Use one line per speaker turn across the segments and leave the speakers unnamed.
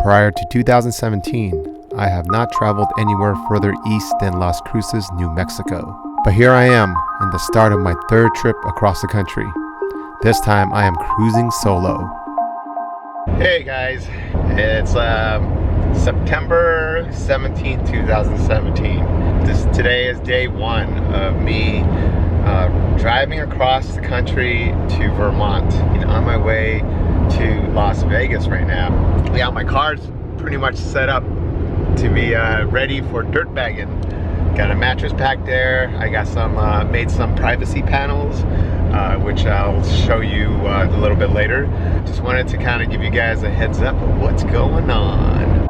Prior to 2017, I have not traveled anywhere further east than Las Cruces, New Mexico. But here I am in the start of my third trip across the country. This time I am cruising solo. Hey guys, it's September 17, 2017. Today is day one of me driving across the country to Vermont. On my way to Las Vegas right now. Yeah, my car's pretty much set up to be ready for dirt bagging. Got a mattress pack there. I got some made some privacy panels, which I'll show you a little bit later. Just wanted to kind of give you guys a heads up of what's going on.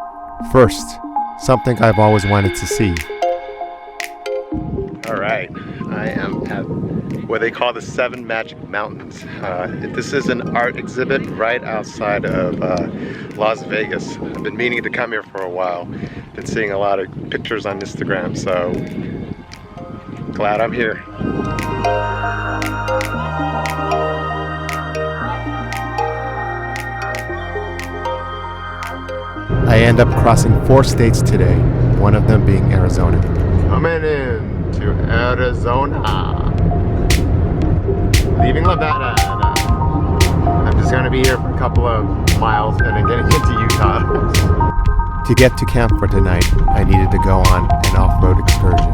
First, something I've always wanted to see. All right, I am at what they call the Seven Magic Mountains. This is an art exhibit right outside of Las Vegas. I've been meaning to come here for a while. Been seeing a lot of pictures on Instagram, so glad I'm here. I end up crossing 4 states today, one of them being Arizona. Coming in to Arizona. Leaving Nevada. I'm just gonna be here for a couple of miles and then getting into Utah. To get to camp for tonight, I needed to go on an off-road excursion.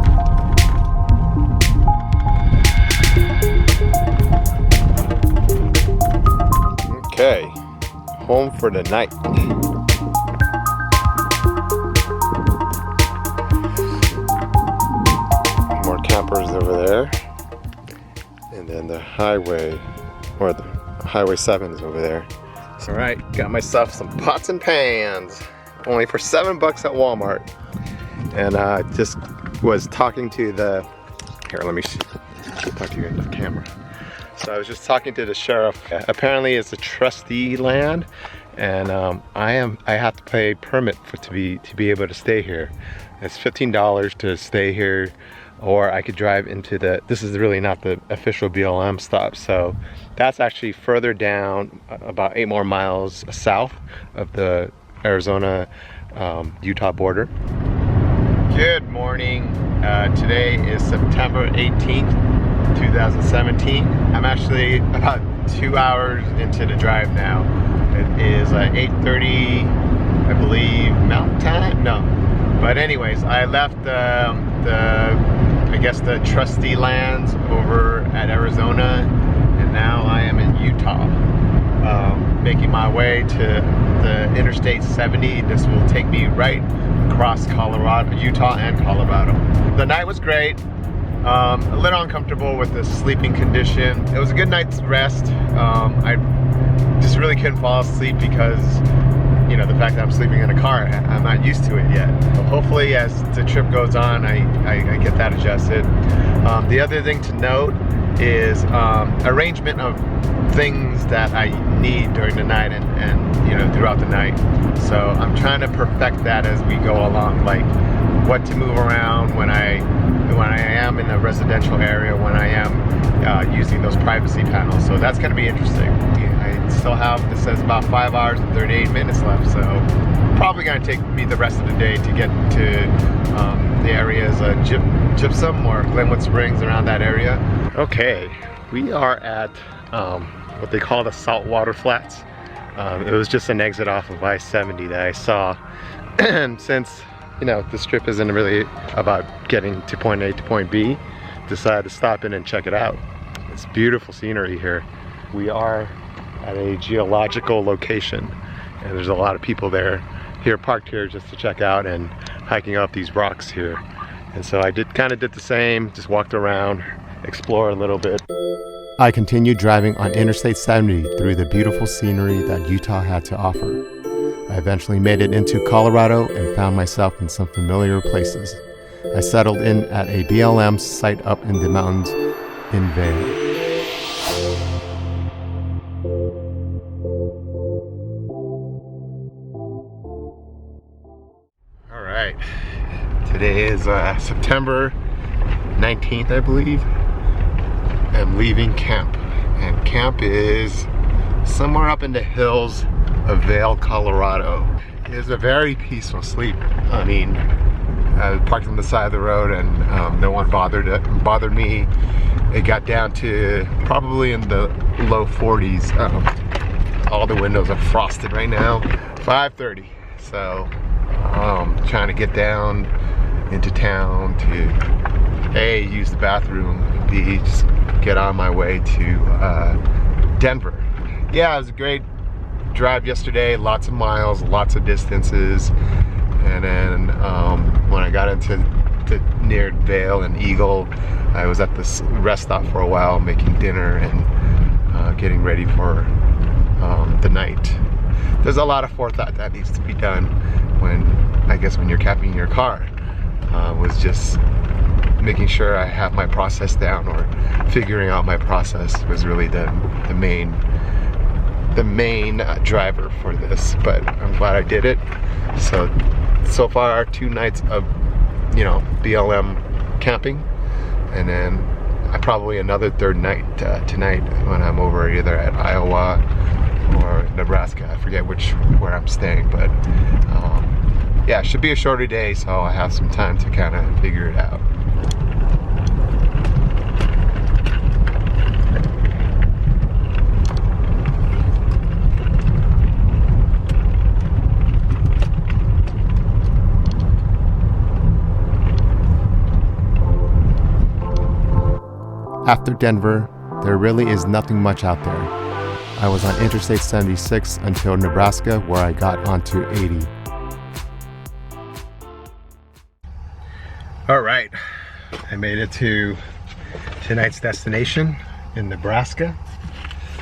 Okay, home for the night. More campers over there. And then the highway, or the Highway 7 is over there. All right, got myself some pots and pans, only for $7 at Walmart. And just was talking to the, here, let me talk to you in the camera. So I was just talking to the sheriff. Apparently it's a trustee land, and I have to pay a permit to be able to stay here. It's $15 to stay here. Or I could drive into this is really not the official BLM stop, so that's actually further down, about 8 more miles south of the Arizona Utah border. Good morning. Today is September 18th, 2017. I'm actually about 2 hours into the drive now. It is 8:30, I believe, Mountain Time? No. But anyways, I left I guess the trustee lands over at Arizona, and now I am in Utah, making my way to the Interstate 70. This will take me right across Colorado, Utah and Colorado. The night was great. A little uncomfortable with the sleeping condition. It was a good night's rest. I just really couldn't fall asleep because the fact that I'm sleeping in a car, I'm not used to it yet. So hopefully as the trip goes on, I get that adjusted. The other thing to note is arrangement of things that I need during the night and throughout the night. So I'm trying to perfect that as we go along, like what to move around when I am in a residential area, when I am using those privacy panels. So that's going to be interesting. I still have, this says about 5 hours and 38 minutes left, so probably going to take me the rest of the day to get to the areas of Gypsum or Glenwood Springs, around that area. Okay, we are at what they call the Saltwater Flats. It was just an exit off of I-70 that I saw, and since this trip isn't really about getting to point A to point B, decided to stop in and check it out. It's beautiful scenery here. We are at a geological location, and there's a lot of people here parked here just to check out and hiking up these rocks here. And so I kind of did the same, just walked around, explore a little bit. I continued driving on Interstate 70 through the beautiful scenery that Utah had to offer. I eventually made it into Colorado and found myself in some familiar places. I settled in at a BLM site up in the mountains in Vail. All right, today is September 19th, I believe. I'm leaving camp, and camp is somewhere up in the hills of Vail, Colorado. It was a very peaceful sleep. I mean, I parked on the side of the road and no one bothered me. It got down to probably in the low 40s. All the windows are frosted right now. 5:30. So trying to get down into town to A, use the bathroom, B, just get on my way to Denver. Yeah, it was a great drive yesterday, lots of miles, lots of distances, and then when I got into near Vail and Eagle, I was at this rest stop for a while making dinner and getting ready for the night. There's a lot of forethought that needs to be done when you're camping your car. Was just making sure I have my process down, or figuring out my process was really the main driver for this, but I'm glad I did it. So far 2 nights of BLM camping, and then probably another 3rd night tonight when I'm over either at Iowa or Nebraska. I forget where I'm staying, but yeah, it should be a shorter day, so I have some time to kind of figure it out. After Denver, there really is nothing much out there. I was on Interstate 76 until Nebraska, where I got onto 80. All right, I made it to tonight's destination in Nebraska.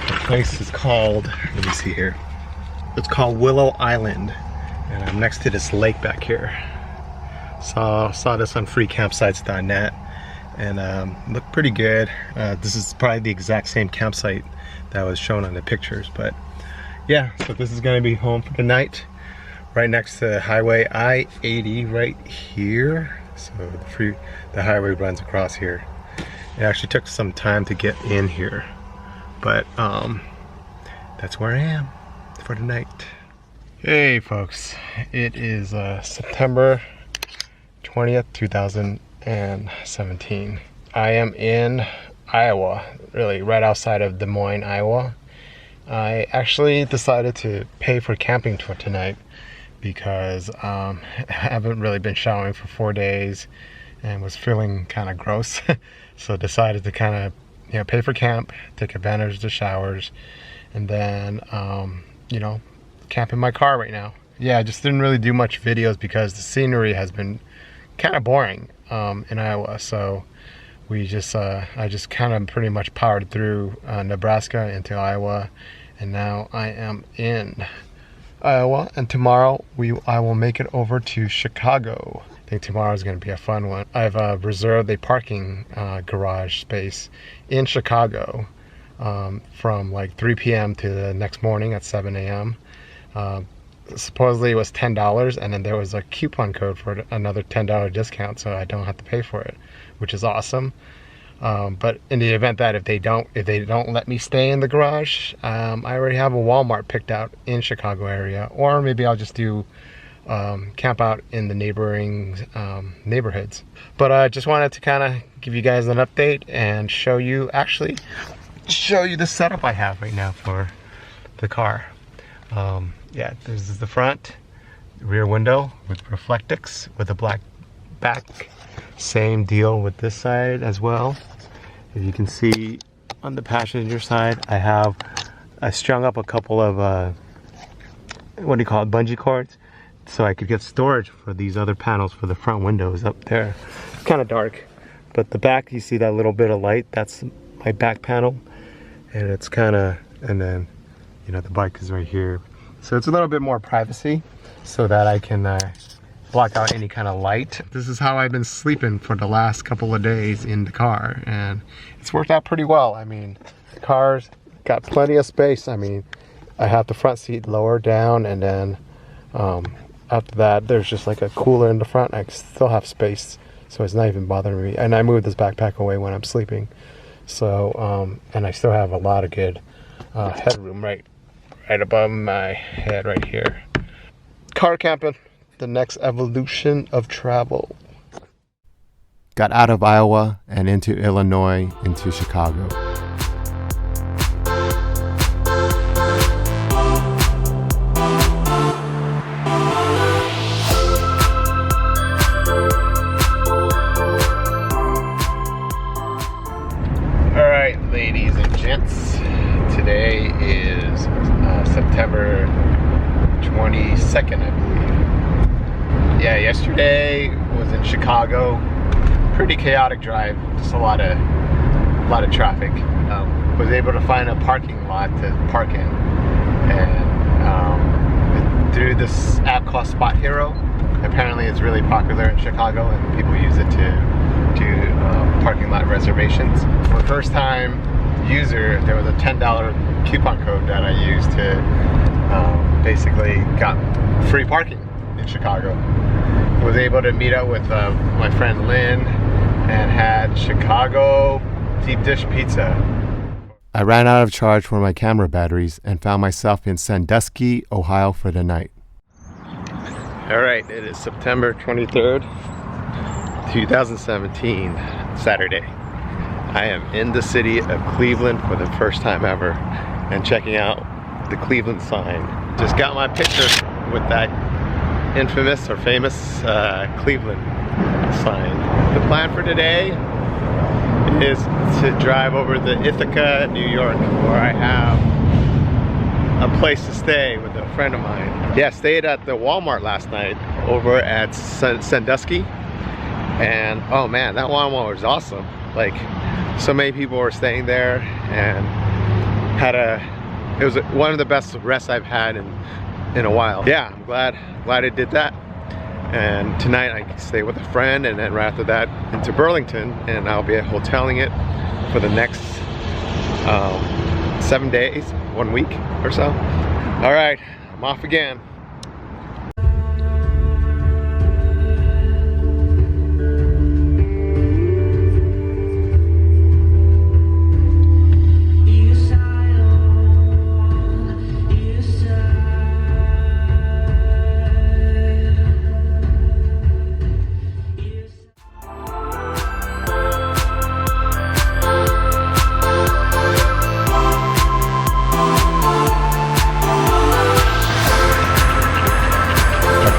The place is called, let me see here, it's called Willow Island, and I'm next to this lake back here. Saw this on freecampsites.net, and looked pretty good. This is probably the exact same campsite that was shown on the pictures, but yeah, so this is gonna be home for the night, right next to Highway I-80 right here. So the highway runs across here. It actually took some time to get in here, but that's where I am for the night. Hey folks, it is September 20th, 2017. I am in Iowa, really right outside of Des Moines, Iowa. I actually decided to pay for camping for tonight because I haven't really been showering for 4 days and was feeling kind of gross. So decided to kind of pay for camp, take advantage of the showers, and then camp in my car right now. Yeah, I just didn't really do much videos because the scenery has been kind of boring in Iowa. So I just kind of pretty much powered through Nebraska into Iowa, and now I am in Iowa, and tomorrow I will make it over to Chicago. I think tomorrow is going to be a fun one. I've reserved a parking garage space in Chicago from like 3 p.m. to the next morning at 7 a.m. Supposedly it was $10, and then there was a coupon code for another $10 discount, so I don't have to pay for it, which is awesome. But in the event that if they don't let me stay in the garage, I already have a Walmart picked out in Chicago area, or maybe I'll just do camp out in the neighboring neighborhoods. But I just wanted to kind of give you guys an update and show you the setup I have right now for the car. Yeah, this is the front, rear window with Reflectix with a black back. Same deal with this side as well. If you can see on the passenger side, I strung up a couple of bungee cords, so I could get storage for these other panels for the front windows up there. It's kind of dark, but the back, you see that little bit of light, that's my back panel, and it's kind of, and then the bike is right here, so it's a little bit more privacy so that I can block out any kind of light. This is how I've been sleeping for the last couple of days in the car, and it's worked out pretty well. I mean, the car's got plenty of space. I mean, I have the front seat lowered down, and then after that there's just like a cooler in the front. I still have space, so it's not even bothering me, and I moved this backpack away when I'm sleeping, so and I still have a lot of good headroom right above my head right here. car camping, the next evolution of travel. Got out of Iowa and into Illinois, into Chicago. All right, ladies and gents, today is September 22nd, I believe. Yeah, yesterday was in Chicago. Pretty chaotic drive, just a lot of traffic. Was able to find a parking lot to park in, and through this app called Spot Hero. Apparently, it's really popular in Chicago, and people use it to do parking lot reservations. For a first-time user, there was a $10 coupon code that I used to basically got free parking in Chicago. Was able to meet up with my friend Lynn and had Chicago deep dish pizza. I ran out of charge for my camera batteries and found myself in Sandusky, Ohio for the night. All right, it is September 23rd, 2017, Saturday. I am in the city of Cleveland for the first time ever and checking out the Cleveland sign. Just got my picture with that infamous or famous Cleveland sign. The plan for today is to drive over to Ithaca, New York, where I have a place to stay with a friend of mine. Yeah, stayed at the Walmart last night over at Sandusky, and oh man, that Walmart was awesome. Like, so many people were staying there, and it was one of the best rests I've had in a while. Yeah, I'm glad I did that. And tonight I can stay with a friend, and then right after that into Burlington, and I'll be hoteling it for the next 7 days, 1 week or so. All right, I'm off again.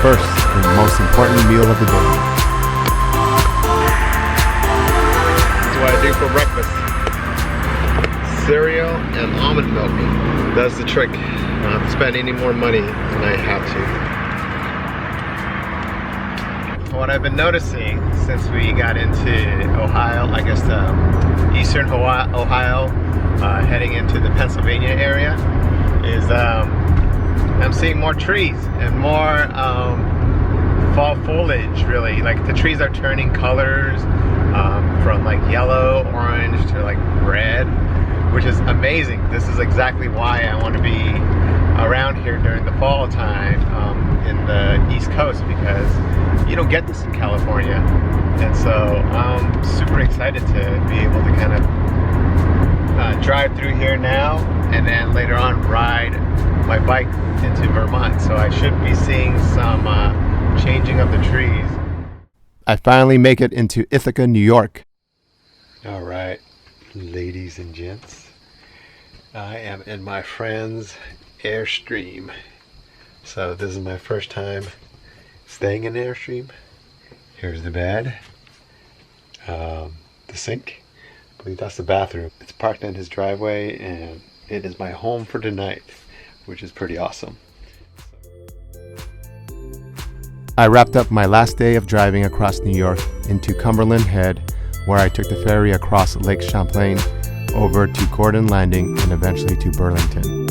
First, the most important meal of the day. That's what I do for breakfast. Cereal and almond milk does the trick. I don't have to spend any more money than I have to. What I've been noticing since we got into Ohio, I guess eastern Ohio, heading into the Pennsylvania area, is I'm seeing more trees and more fall foliage, really. Like, the trees are turning colors from like yellow, orange to like red, which is amazing. This is exactly why I want to be around here during the fall time in the East Coast, because you don't get this in California. And so I'm super excited to be able to kind of drive through here now, and then later on ride my bike into Vermont. So I should be seeing some changing of the trees. I finally make it into Ithaca, New York. All right, ladies and gents, I am in my friend's Airstream. So this is my first time staying in Airstream. Here's the bed, the sink. I believe that's the bathroom. It's parked in his driveway, and it is my home for tonight, which is pretty awesome. I wrapped up my last day of driving across New York into Cumberland Head, where I took the ferry across Lake Champlain over to Gordon Landing and eventually to Burlington.